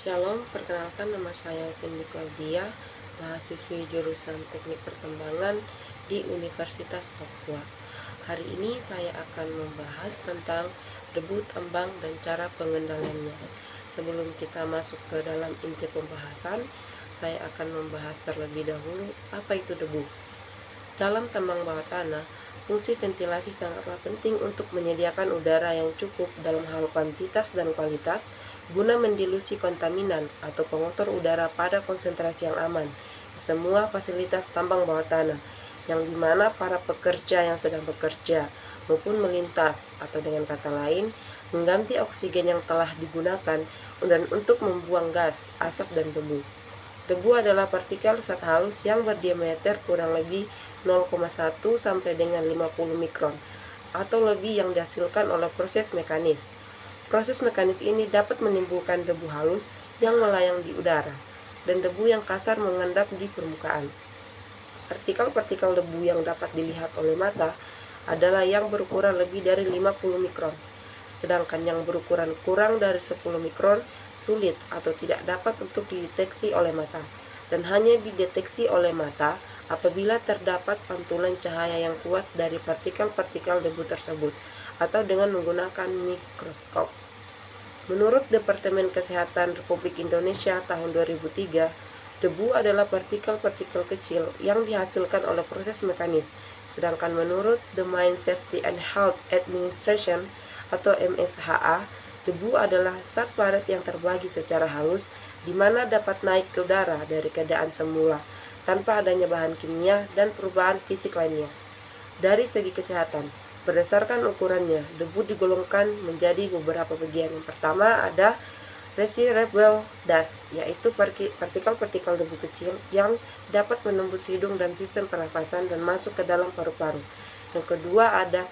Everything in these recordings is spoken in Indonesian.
Shalom, perkenalkan nama saya Cindy Claudia, mahasiswi jurusan Teknik Pertambangan di Universitas Papua. Hari ini saya akan membahas tentang debu tambang dan cara pengendaliannya. Sebelum kita masuk ke dalam inti pembahasan, saya akan membahas terlebih dahulu apa itu debu. Dalam tambang bawah tanah, fungsi ventilasi sangatlah penting untuk menyediakan udara yang cukup dalam hal kuantitas dan kualitas guna mendilusi kontaminan atau pengotor udara pada konsentrasi yang aman di semua fasilitas tambang bawah tanah, yang dimana para pekerja yang sedang bekerja maupun melintas, atau dengan kata lain, mengganti oksigen yang telah digunakan dan untuk membuang gas, asap, dan debu. Debu adalah partikel zat halus yang berdiameter kurang lebih 0,1 sampai dengan 50 mikron atau lebih yang dihasilkan oleh proses mekanis. Proses mekanis ini dapat menimbulkan debu halus yang melayang di udara dan debu yang kasar mengendap di permukaan. Partikel-partikel debu yang dapat dilihat oleh mata adalah yang berukuran lebih dari 50 mikron, sedangkan yang berukuran kurang dari 10 mikron sulit atau tidak dapat untuk dideteksi oleh mata, dan hanya dideteksi oleh mata apabila terdapat pantulan cahaya yang kuat dari partikel-partikel debu tersebut atau dengan menggunakan mikroskop. Menurut Departemen Kesehatan Republik Indonesia tahun 2003, debu adalah partikel-partikel kecil yang dihasilkan oleh proses mekanis, sedangkan menurut the Mine Safety and Health Administration atau MSHA, debu adalah zat padat yang terbagi secara halus di mana dapat naik ke udara dari keadaan semula tanpa adanya bahan kimia dan perubahan fisik lainnya. Dari segi kesehatan, berdasarkan ukurannya, debu digolongkan menjadi beberapa bagian. Yang pertama ada residual dust, yaitu partikel-partikel debu kecil yang dapat menembus hidung dan sistem pernafasan dan masuk ke dalam paru-paru. Yang kedua ada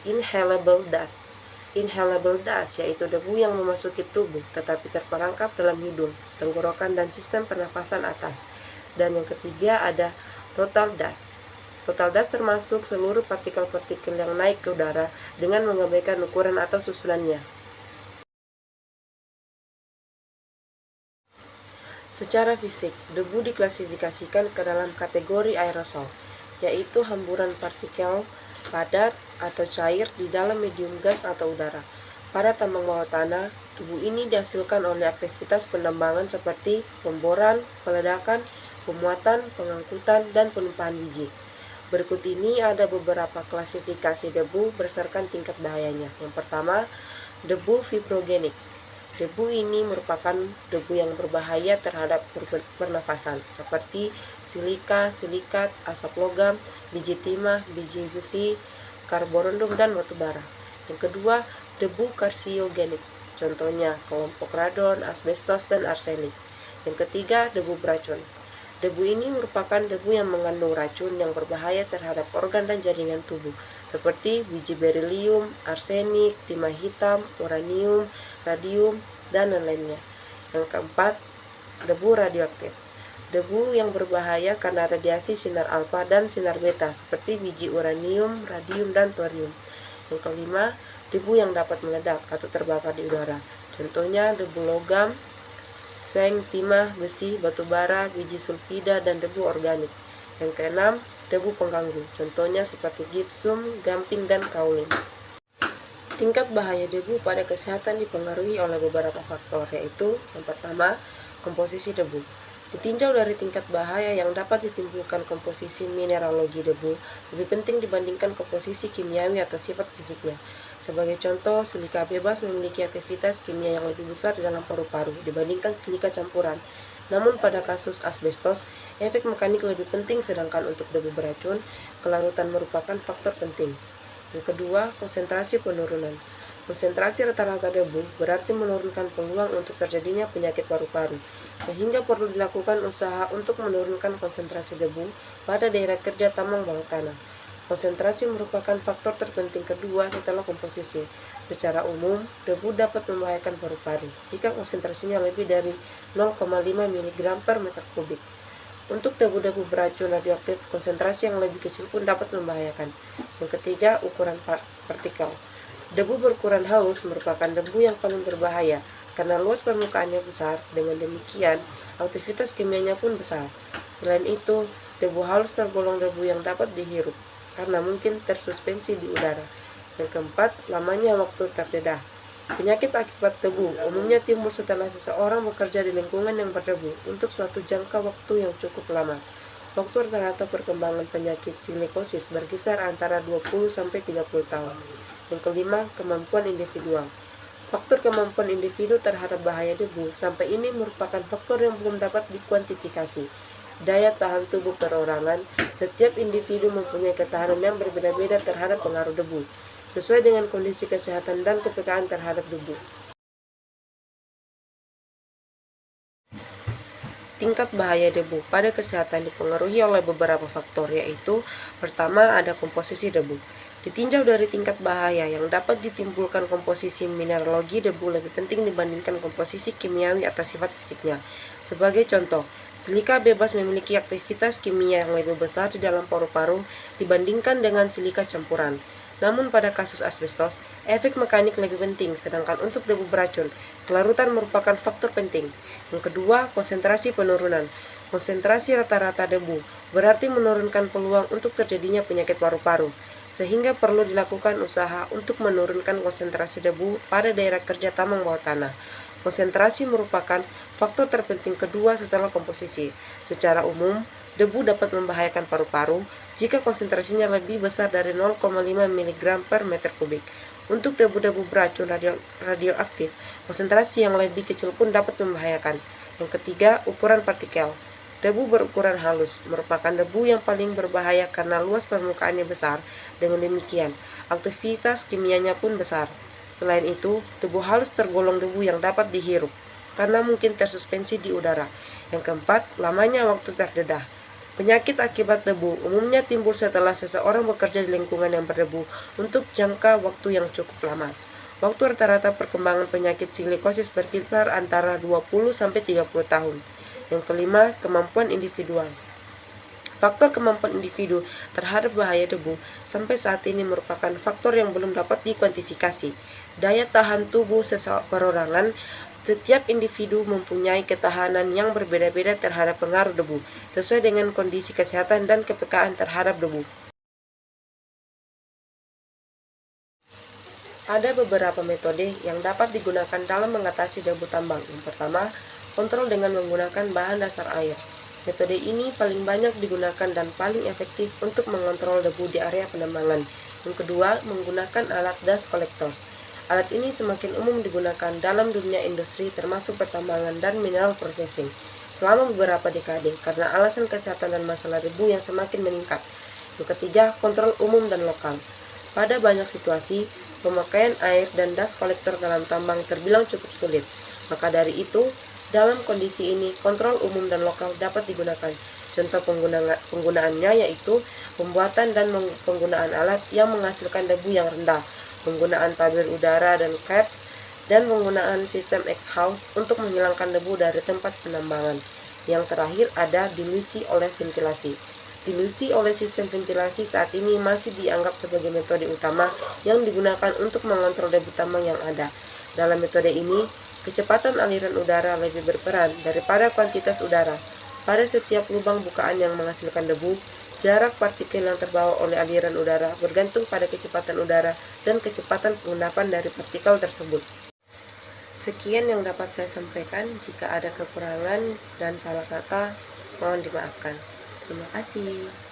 inhalable dust. Inhalable dust yaitu debu yang memasuki tubuh tetapi terperangkap dalam hidung, tenggorokan, dan sistem pernafasan atas. Dan yang ketiga ada total dust. Total dust termasuk seluruh partikel-partikel yang naik ke udara dengan mengabaikan ukuran atau susunannya. Secara fisik, debu diklasifikasikan ke dalam kategori aerosol, yaitu hamburan partikel padat atau cair di dalam medium gas atau udara. Pada tambang bawah tanah, debu ini dihasilkan oleh aktivitas penambangan seperti pemboran, peledakan, pemuatan, pengangkutan, dan penumpahan biji. Berikut ini ada beberapa klasifikasi debu berdasarkan tingkat bahayanya. Yang pertama, debu fibrogenik. Debu ini merupakan debu yang berbahaya terhadap pernafasan, seperti silika, silikat, asap logam, biji timah, biji besi, karborundum, dan batu bara. Yang kedua, debu karsiogenik. Contohnya kelompok radon, asbestos, dan arsenik. Yang ketiga, debu beracun. Debu ini merupakan debu yang mengandung racun yang berbahaya terhadap organ dan jaringan tubuh, seperti biji berilium, arsenik, timah hitam, uranium, radium, dan lainnya. Yang keempat, debu radioaktif. Debu yang berbahaya karena radiasi sinar alfa dan sinar beta, seperti biji uranium, radium, dan thorium. Yang kelima, debu yang dapat meledak atau terbakar di udara. Contohnya debu logam, seng, timah, besi, batu bara, biji sulfida, dan debu organik. Yang keenam, debu pengganggu. Contohnya seperti gipsum, gamping, dan kaolin. Tingkat bahaya debu pada kesehatan dipengaruhi oleh beberapa faktor, yaitu yang pertama, komposisi debu. Ditinjau dari tingkat bahaya yang dapat ditimbulkan komposisi mineralogi debu lebih penting dibandingkan komposisi kimiawi atau sifat fisiknya. Sebagai contoh, silika bebas memiliki aktivitas kimia yang lebih besar di dalam paru-paru dibandingkan silika campuran. Namun pada kasus asbestos, efek mekanik lebih penting, sedangkan untuk debu beracun, kelarutan merupakan faktor penting. Yang kedua, konsentrasi penurunan. Konsentrasi rata-rata debu berarti menurunkan peluang untuk terjadinya penyakit paru-paru, sehingga perlu dilakukan usaha untuk menurunkan konsentrasi debu pada daerah kerja tambang bawah tanah. Konsentrasi merupakan faktor terpenting kedua setelah komposisi. Secara umum, debu dapat membahayakan paru-paru jika konsentrasinya lebih dari 0,5 mg per meter kubik. Untuk debu-debu beracun radioaktif, konsentrasi yang lebih kecil pun dapat membahayakan. Yang ketiga, ukuran partikel. Debu berukuran halus merupakan debu yang paling berbahaya karena luas permukaannya besar. Dengan demikian, aktivitas kimianya pun besar. Selain itu, debu halus tergolong debu yang dapat dihirup, karena mungkin tersuspensi di udara. Yang keempat, lamanya waktu terdedah. Penyakit akibat debu umumnya timbul setelah seseorang bekerja di lingkungan yang berdebu untuk suatu jangka waktu yang cukup lama. Waktu rata-rata perkembangan penyakit silikosis berkisar antara 20-30 tahun. Yang kelima, kemampuan individual. Faktor kemampuan individu terhadap bahaya debu sampai ini merupakan faktor yang belum dapat dikuantifikasi. Daya tahan tubuh perorangan, setiap individu mempunyai ketahanan yang berbeda-beda terhadap pengaruh debu, sesuai dengan kondisi kesehatan dan kepekaan terhadap debu. Tingkat bahaya debu pada kesehatan dipengaruhi oleh beberapa faktor, yaitu pertama, ada komposisi debu. Ditinjau dari tingkat bahaya yang dapat ditimbulkan, komposisi mineralogi debu lebih penting dibandingkan komposisi kimiawi atau sifat fisiknya. Sebagai contoh, silika bebas memiliki aktivitas kimia yang lebih besar di dalam paru-paru dibandingkan dengan silika campuran. Namun pada kasus asbestos, efek mekanik lebih penting, sedangkan untuk debu beracun, kelarutan merupakan faktor penting. Yang kedua, konsentrasi penurunan. Konsentrasi rata-rata debu berarti menurunkan peluang untuk terjadinya penyakit paru-paru, sehingga perlu dilakukan usaha untuk menurunkan konsentrasi debu pada daerah kerja tambang bawah tanah. Konsentrasi merupakan faktor terpenting kedua setelah komposisi. Secara umum, debu dapat membahayakan paru-paru jika konsentrasinya lebih besar dari 0,5 mg per meter kubik. Untuk debu-debu beracun radioaktif, konsentrasi yang lebih kecil pun dapat membahayakan. Yang ketiga, ukuran partikel. Debu berukuran halus merupakan debu yang paling berbahaya karena luas permukaannya besar. Dengan demikian, aktivitas kimianya pun besar. Selain itu, debu halus tergolong debu yang dapat dihirup, karena mungkin tersuspensi di udara. Yang keempat, lamanya waktu terdedah. Penyakit akibat debu umumnya timbul setelah seseorang bekerja di lingkungan yang berdebu untuk jangka waktu yang cukup lama. Waktu rata-rata perkembangan penyakit silikosis berkisar antara 20-30 tahun. Yang kelima, kemampuan individual. Faktor kemampuan individu terhadap bahaya debu sampai saat ini merupakan faktor yang belum dapat dikuantifikasi. Daya tahan tubuh perorangan, setiap individu mempunyai ketahanan yang berbeda-beda terhadap pengaruh debu, sesuai dengan kondisi kesehatan dan kepekaan terhadap debu. Ada beberapa metode yang dapat digunakan dalam mengatasi debu tambang. Yang pertama, kontrol dengan menggunakan bahan dasar air. Metode ini paling banyak digunakan dan paling efektif untuk mengontrol debu di area penambangan. Yang kedua, menggunakan alat dust collectors. Alat ini semakin umum digunakan dalam dunia industri termasuk pertambangan dan mineral processing selama beberapa dekade karena alasan kesehatan dan masalah debu yang semakin meningkat. Yang ketiga, kontrol umum dan lokal. Pada banyak situasi, pemakaian air dan dust collector dalam tambang terbilang cukup sulit. Maka dari itu, dalam kondisi ini, kontrol umum dan lokal dapat digunakan. Contoh penggunaannya yaitu pembuatan dan penggunaan alat yang menghasilkan debu yang rendah, penggunaan tabir udara dan caps, dan penggunaan sistem exhaust untuk menghilangkan debu dari tempat penambangan. Yang terakhir ada dilusi oleh ventilasi. Dilusi oleh sistem ventilasi saat ini masih dianggap sebagai metode utama yang digunakan untuk mengontrol debu tambang yang ada. Dalam metode ini, kecepatan aliran udara lebih berperan daripada kuantitas udara. Pada setiap lubang bukaan yang menghasilkan debu, jarak partikel yang terbawa oleh aliran udara bergantung pada kecepatan udara dan kecepatan pengendapan dari partikel tersebut. Sekian yang dapat saya sampaikan. Jika ada kekurangan dan salah kata, mohon dimaafkan. Terima kasih.